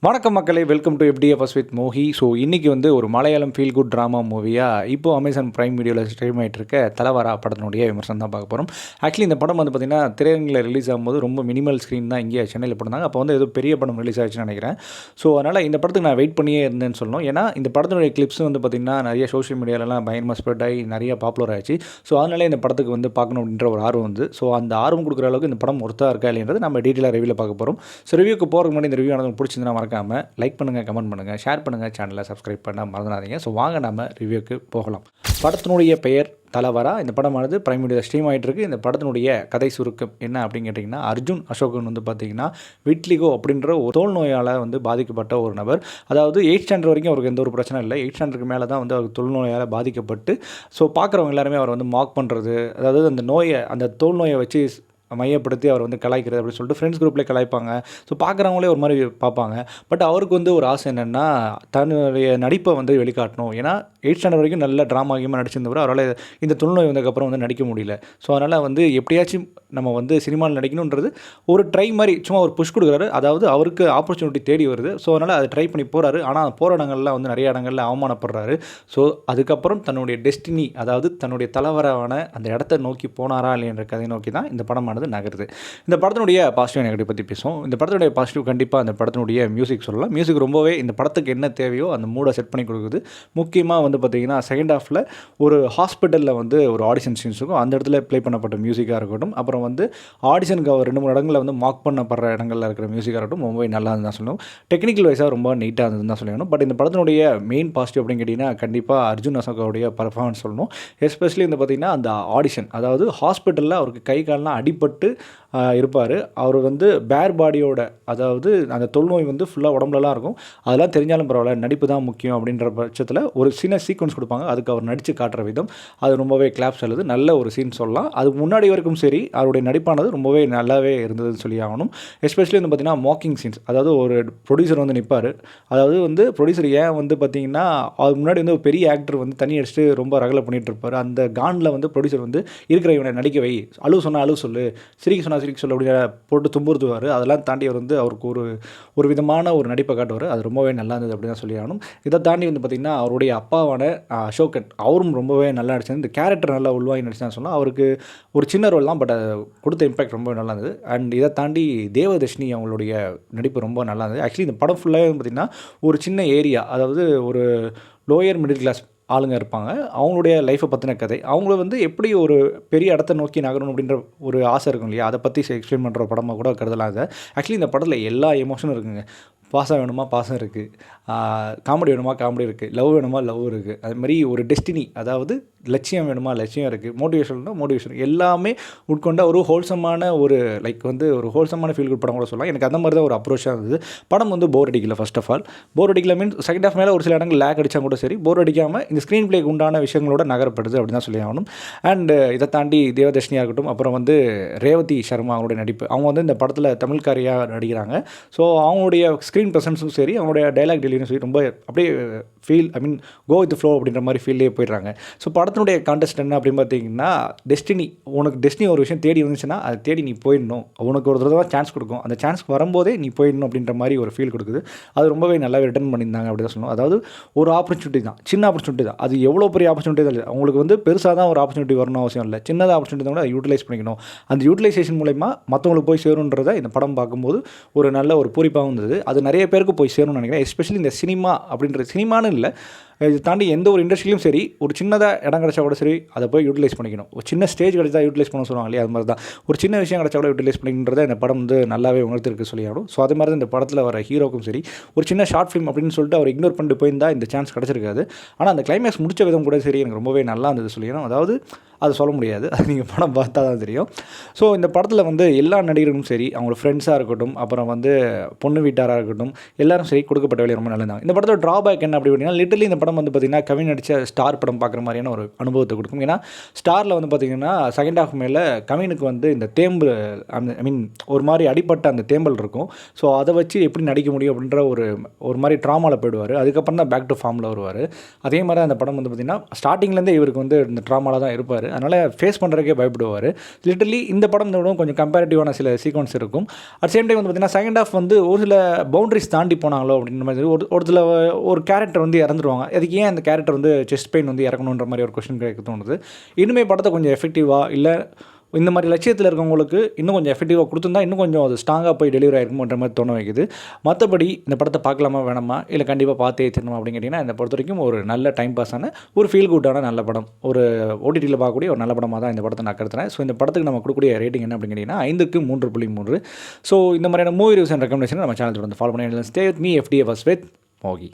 வணக்கம் மக்களே, welcome to FDFS with Mohi. So இன்றைக்கி வந்து ஒரு மலையாளம் ஃபீல் குட் ட்ராமா மூவியாக இப்போது அமேசான் ப்ரைம் வீடியோவில் ஸ்ட்ரீம் ஆகிட்டு இருக்க தலவாரா படத்தினுடைய விமர்சனம் தான் பார்க்க போகிறோம். ஆக்சுவலி இந்த படம் வந்து பார்த்திங்கன்னா திரையரங்கில் ரிலீஸ் ஆகும்போது ரொம்ப மினிமல் ஸ்க்ரீன் தான் இங்கே சென்னையில் போட்டிருந்தாங்க. அப்போ வந்து ஏதோ பெரிய படம் ரிலீஸ் ஆகிடுச்சுன்னு நினைக்கிறேன். ஸோ அதனால் இந்த படத்துக்கு நான் வெயிட் பண்ணியே இருந்தேன்னு சொல்லணும். ஏன்னா இந்த படத்தினுடைய கிளிப்ஸ் வந்து பார்த்திங்கன்னா நிறைய சோஷியல் மீடியாலலாம் பயங்கரமாக ஸ்ப்ரெட் ஆகி நிறைய பாப்புலர் ஆகிடுச்சு. ஸோ அதனால இந்த படத்துக்கு வந்து பார்க்கணும் அப்படின்ற ஒரு ஆர்வம் வந்து ஸோ அந்த ஆர்வம் கொடுக்குற அளவுக்கு இந்த படம் ஒர்த்தாக இருக்கா இல்லைன்றது நம்ம டீட்டெயிலாக ரிவ்யூவில் பார்க்க போகிறோம். ஸோ ரிவ்யூக்கு போகிறதுக்கு முன்னாடி இந்த ரிவ்யூ ஆனது பிடிச்சிருந்தா மறக்காமல் லைக் பண்ணுங்கள், கமெண்ட் பண்ணுங்கள், ஷேர் பண்ணுங்கள், சேனலை சப்ஸ்கிரைப் பண்ண மறந்துடாதீங்க. ஸோ வாங்க நம்ம ரிவ்யூக்கு போகலாம். படத்தினுடைய பெயர் தலவாரா. இந்த படமானது பிரைம் வீடியோ ஸ்ட்ரீம் ஆகிட்டு இருக்குது. இந்த படத்தினுடைய கதை சுருக்கம் என்ன அப்படின்னு கேட்டிங்கன்னா, அர்ஜுன் அசோகன் வந்து பார்த்திங்கன்னா விட்லிகோ அப்படின்ற ஒரு தோல் நோயால் வந்து பாதிக்கப்பட்ட ஒரு நபர். அதாவது 8th ஸ்டாண்டர்ட் வரைக்கும் அவருக்கு எந்த ஒரு பிரச்சனை இல்லை. 8th ஸ்டாண்டர்டுக்கு மேலே தான் வந்து அவருக்கு தோல் நோயால் பாதிக்கப்பட்டு ஸோ பார்க்குறவங்க எல்லாருமே அவர் வந்து மார்க் பண்ணுறது, அதாவது அந்த நோயை அந்த தோல் நோயை வச்சு மையப்படுத்தி அவர் வந்து கலாய்க்கிறது அப்படின்னு சொல்லிட்டு ஃப்ரெண்ட்ஸ் குரூப்லேயே கலாய்ப்பாங்க. ஸோ பார்க்குறவங்களே ஒரு மாதிரி பார்ப்பாங்க. பட் அவருக்கு வந்து ஒரு ஆசை என்னென்னா தன்னுடைய நடிப்பை வந்து வெளிக்காட்டணும். ஏன்னா 8th ஸ்டாண்டர்ட் வரைக்கும் நல்ல ட்ராமா கேமாக நடிச்சிருந்தவர் அவரால் இந்த தொழுநோய் வந்ததுக்கப்புறம் வந்து நடிக்க முடியல. ஸோ அதனால் வந்து எப்படியாச்சும் நம்ம வந்து சினிமாவில் நடிக்கணுன்றது ஒரு ட்ரை மாதிரி சும்மா ஒரு புஷ் கொடுக்குறாரு. அதாவது அவருக்கு ஆப்பர்ச்சுனிட்டி தேடி வருது. ஸோ அதனால் அதை ட்ரை பண்ணி போகிறாரு. ஆனால் போகிற இடங்கள்லாம் வந்து நிறைய இடங்களில் அவமானப்படுறாரு. ஸோ அதுக்கப்புறம் தன்னுடைய டெஸ்டினி, அதாவது தன்னுடைய தலைவரான அந்த இடத்த நோக்கி போனாரா இல்லைன்ற கதை நோக்கி தான் இந்த படமானது நகருது. இந்த படத்தினுடைய பாசிட்டிவ் நெகட்டிவ் பற்றி பேசுவோம். இந்த படத்தினுடைய பாசிட்டிவ் கண்டிப்பாக அந்த படத்தினுடைய மியூசிக் சொல்லலாம். மியூசிக் ரொம்பவே இந்த படத்துக்கு என்ன தேவையோ அந்த மூடை செட் பண்ணி கொடுக்குது. முக்கியமாக வந்து பார்த்திங்கன்னா செகண்ட் ஹாஃபில் ஒரு ஹாஸ்பிட்டலில் வந்து ஒரு ஆடிஷன் சீன்ஸ் இருக்கும். அந்த இடத்துல ப்ளே பண்ணப்பட்ட மியூசிக்காக இருக்கட்டும், அப்புறம் வந்து ஆடிஷனுக்கு 2-3 இடங்களில் வந்து மார்க் பண்ணப்படுற இடங்களில் இருக்கிற மியூசிக்காக இருக்கட்டும், ரொம்பவே நல்லா இருந்தது தான் சொல்லணும். டெக்னிக்கல் வைஸாக ரொம்ப நீட்டாக இருந்ததுன்னு தான் சொல்லணும். பட் இந்த படத்தினுடைய மெயின் பாசிட்டிவ் அப்படின்னு கேட்டிங்கன்னா கண்டிப்பாக அர்ஜுன் அசோகாவுடைய பர்ஃபார்மன்ஸ் சொல்லணும். எஸ்பெஷலி வந்து பார்த்திங்கன்னா அந்த ஆடிஷன், அதாவது ஹாஸ்பிட்டலில் அவருக்கு கை கால்லாம் அடிபட்டு இருப்பார். அவர் வந்து பேர் பாடியோட, அதாவது அந்த தொழுநோய் வந்து ஃபுல்லாக உடம்புலலாம் இருக்கும். அதெல்லாம் தெரிஞ்சாலும் பரவாயில்ல, நடிப்பு தான் முக்கியம் அப்படின்ற பட்சத்தில் ஒரு சின்ன சீக்வன்ஸ் கொடுப்பாங்க. அதுக்கு அவர் நடித்து காட்டுற விதம் அது ரொம்பவே கிளாப்ஸ் அழுது நல்ல ஒரு சீன் சொல்லலாம். அதுக்கு முன்னாடி வரைக்கும் சரி அவருடைய நடிப்பானது ரொம்பவே நல்லாவே இருந்ததுன்னு சொல்லி ஆகணும். எஸ்பெஷலி வந்து பார்த்திங்கன்னா மாக்கிங் சீன்ஸ், அதாவது ஒரு ப்ரொடியூசர் வந்து நிற்பார். அதாவது வந்து ப்ரொடியூசர் ஏன் வந்து பார்த்திங்கன்னா அதுக்கு முன்னாடி வந்து ஒரு பெரிய ஆக்டர் வந்து தண்ணி அடிச்சுட்டு ரொம்ப ரகலை பண்ணிகிட்டு இருப்பார். அந்த காண்டில் வந்து ப்ரொடியூசர் வந்து இருக்கிற இவனை நடிக்க வை, அழுவு சொன்னால் அழுவு சொல்லு, சிரிக்க சொன்னால் சிரிக்க சொல்லு அப்படின்னு போட்டு தும்புறுத்துவார். அதெல்லாம் தாண்டி அவர் வந்து அவருக்கு ஒரு விதமான ஒரு நடிப்பை காட்டுவார். அது ரொம்பவே நல்லா இருந்தது அப்படி தான் சொல்லி ஆகணும். இதை தாண்டி வந்து பார்த்திங்கன்னா அவருடைய அப்பாவான அசோகன், அவரும் ரொம்பவே நல்லா நடிச்சார். இந்த கேரக்டர் நல்லா உள்வாங்கி நடிச்சான்னு சொன்னால் அவருக்கு ஒரு சின்ன ரோல் தான், பட் அது கொடுத்த இம்பாக்ட் ரொம்ப நல்லா இருந்தது. அண்ட் இதை தாண்டி தேவதர்ஷினி அவங்களுடைய நடிப்பு ரொம்ப நல்லா இருந்தது. ஆக்சுவலி இந்த படம் ஃபுல்லாகவே பார்த்திங்கன்னா ஒரு சின்ன ஏரியா, அதாவது ஒரு லோயர் மிடில் கிளாஸ் ஆளுங்க இருப்பாங்க. அவங்களுடைய லைஃப்பை பற்றின கதை, அவங்கள வந்து எப்படி ஒரு பெரிய இடத்த நோக்கி நகரணும் அப்படின்ற ஒரு ஆசை இருக்கும் இல்லையா, அதை பற்றி எக்ஸ்பிளைன் பண்ணுற படமாக கூட கருதலாம். அதை ஆக்சுவலி இந்த படத்தில் எல்லா எமோஷனும் இருக்குங்க. பாசம் வேணுமா பாசம் இருக்குது, காமெடி வேணுமா காமெடி இருக்குது, லவ் வேணுமா லவ் இருக்குது, அது மாதிரி ஒரு டெஸ்டினி, அதாவது லட்சியம் வேணுமா லட்சியம் இருக்குது, மோட்டிவேஷன்னா மோட்டிவேஷன், எல்லாமே உட்கொண்ட ஒரு ஹோல்சமான ஒரு வந்து ஒரு ஹோல்சமான ஃபீல் குட் படம் கூட சொல்லலாம். எனக்கு அந்த மாதிரி தான் ஒரு அப்ரோச்சாக இருந்தது. படம் வந்து போர் அடிக்கல. ஃபர்ஸ்ட் ஆஃப் ஆல் போர் அடிக்கல மீன்ஸ் செகண்ட் ஆஃப் மேலே ஒரு சில இடங்கள் லேக் அடித்தா கூட சரி, போர் அடிக்காமல் இந்த ஸ்க்ரீன் பிளேக்கு உண்டான விஷயங்களோட நகரப்படுது அப்படின்னு தான் சொல்லி ஆகணும். அண்ட் இதை தாண்டி தேவதர்ஷினியாக இருக்கட்டும், அப்புறம் வந்து ரேவதி சர்மா அவங்களுடைய நடிப்பு, அவங்க வந்து இந்த படத்தில் தமிழ்காரியாக நடிக்கிறாங்க. ஸோ அவங்களுடைய ஸ்க்ரீன் ப்ரெசன்ஸும் சரி, அவங்களுடைய டைலாக் டெலிவரியும் சரி ரொம்ப அப்படியே ஃபீல் கோ வித் ஃப்ளோ அப்படின்ற மாதிரி ஃபீல்லே போயிடுறாங்க. ஸோ படத்தினுடைய கான்டெஸ்ட் என்ன அப்படின்னு பார்த்தீங்கன்னா டெஸ்டினி. உனக்கு டெஸ்டினி ஒரு விஷயம் தேடி வந்துச்சுன்னா அதை தேடி நீ போயிடணும். உனக்கு ஒரு தடவை சான்ஸ் கொடுக்கும், அந்த சான்ஸ் வரும்போதே நீ போயிடணும் அப்படின்ற மாதிரி ஒரு ஃபீல் கொடுக்குது. அது ரொம்பவே நல்லாவே ரிட்டர்ன் பண்ணியிருந்தாங்க அப்படி தான் சொல்லணும். அதாவது ஒரு ஆப்பர்ச்சுனிட்டி தான், சின்ன ஆப்பர்ச்சுனிட்டி தான், அது எவ்வளோ பெரிய ஆப்பர்ச்சுனிட்டி தான் இல்லை. அவங்களுக்கு வந்து பெருசாக தான் ஒரு ஆப்பர்ச்சுனிட்டி வரணும் அவசியம் இல்லை. சின்னதாக ஆப்பர்ச்சுனிட்டி தான் கூட அதை யூட்டிலைஸ் பண்ணிக்கணும். அந்த யூட்டிலைசேஷன் மூலமா மற்றவங்களுக்கு போய் சேருன்றதை இந்த படம் பார்க்கும்போது ஒரு நல்ல ஒரு பூரிப்பாகவும் இருந்தது. அது நிறைய பேருக்கு போய் சேரும்னு நினைக்கிறேன். எஸ்பெஷலி இந்த சினிமா அப்படின்றது, சினிமான்னு இல்லை, இது தாண்டி எந்த ஒரு இண்டஸ்ட்ரியிலும் சரி, ஒரு சின்னதாக இடம் கிடச்சா கூட சரி அதை போய் யூட்டிலைஸ் பண்ணிக்கணும். ஒரு சின்ன ஸ்டேஜ் கிடச்சா யூட்டிலைஸ் பண்ண சொல்லுவாங்க இல்லையா, அது மாதிரி தான் ஒரு சின்ன விஷயம் கிடச்சா கூட யூட்டிலைஸ் பண்ணிக்கிறத இந்த படம் வந்து நல்லாவே உணர்த்திருக்கு சொல்லியாடும். ஸோ அது மாதிரி தான் இந்த படத்தில் வர ஹீரோக்கும் சரி, ஒரு சின்ன ஷார்ட் ஃபிலிம் அப்படின்னு சொல்லிட்டு அவர் இக்னோர் பண்ணிட்டு போயிருந்தால் இந்த சான்ஸ் கிடச்சிருக்காது. ஆனால் அந்த கிளைமேக்ஸ் முடிச்ச விதம் கூட சரி எனக்கு ரொம்பவே நல்லா இருந்தது சொல்லிடணும். அதாவது அது சொல்ல முடியாது, அது நீங்கள் படம் பார்த்தா தான் தெரியும். ஸோ இந்த படத்தில் வந்து எல்லா நடிகர்களும் சரி, அவங்களோட ஃப்ரெண்ட்ஸாக இருக்கட்டும், அப்புறம் வந்து பொண்ணு வீட்டாராக இருக்கட்டும், எல்லாரும் சரி கொடுக்கப்பட்ட வேலையை ரொம்ப நல்லா. இந்த படத்தோட ட்ராபேக் என்ன அப்படி அப்படின்னா, லிட்டரலி இந்த படம் வந்து பார்த்திங்கன்னா கவின் நடித்த ஸ்டார் படம் பார்க்குற மாதிரியான ஒரு அனுபவத்தை கொடுக்கும். ஏன்னா ஸ்டாரில் வந்து பார்த்திங்கன்னா செகண்ட் ஹாஃப் மேலே கவினுக்கு வந்து இந்த தேம்பு, ஒரு மாதிரி அடிப்பட்ட அந்த தேம்பல் இருக்கும். ஸோ அதை வச்சு எப்படி நடிக்க முடியும் அப்படின்ற ஒரு மாதிரி ட்ராமாவில் போயிடுவார். அதுக்கப்புறம் தான் பேக் டு ஃபார்மில் வருவார். அதே மாதிரி அந்த படம் வந்து பார்த்திங்கன்னா ஸ்டார்டிங்லேருந்தே இவருக்கு வந்து இந்த ட்ராமாவில் தான் இருப்பார். இருப்பார். அதனால் ஃபேஸ் பண்ணுறதுக்கே பயப்படுவார். லிட்டரலி இந்த படம் விட கொஞ்சம் கம்பேரிட்டிவான சில சீக்வன்ஸ் இருக்கும். அட் சேம் டைம் வந்து பார்த்திங்கன்னா செகண்ட் ஹாஃப் வந்து ஒரு சில பவுண்டரிஸ் தாண்டி போனாங்களோ அப்படின்ற மாதிரி ஒரு சில ஒரு கேரக்டர் வந்து இறந்துருவாங்க. அதுக்கு ஏன் அந்த கேரக்டர் வந்து செஸ்ட் பெயின் வந்து இறக்கணுன்ற மாதிரி ஒரு கொஸ்டின் கேட்க தோணுது. இன்னுமே படத்தை கொஞ்சம் எஃபெக்டிவாக இல்லை இந்த மாதிரி லட்சியத்தில் இருக்கவங்களுக்கு இன்னும் கொஞ்சம் எஃபெக்டிவாக கொடுத்துருந்தா இன்னும் கொஞ்சம் அது ஸ்ட்ராங்காக போய் டெலிவரி ஆகிருக்குன்ற மாதிரி தோண வைக்குது. மற்றபடி இந்த படத்தை பார்க்கலாமா வேணாமா இல்லை கண்டிப்பாக பார்த்தே தரணுமா அப்படின்னு கேட்டிங்கன்னா இந்த பொறுத்த வரைக்கும் ஒரு நல்ல டைம் பாஸான ஒரு ஃபீல் குட்டான நல்ல படம், ஒரு ஓடிடியில் பார்க்கக்கூடிய ஒரு நல்ல படமாக தான் இந்த படத்தை நான் கருத்துறேன். ஸோ இந்த படத்துக்கு நம்ம கொடுக்கக்கூடிய ரேட்டிங் என்ன அப்படின்னு கேட்டிங்கன்னா 5க்கு 3.3. ஸோ இந்த மாதிரியான மூவி ரிவ்யூஸ் அண்ட் ரெக்கமெண்டேஷன் நம்ம சேனல் தொடர்ந்து ஃபாலோ பண்ணி stay with me FDA first with மோகி.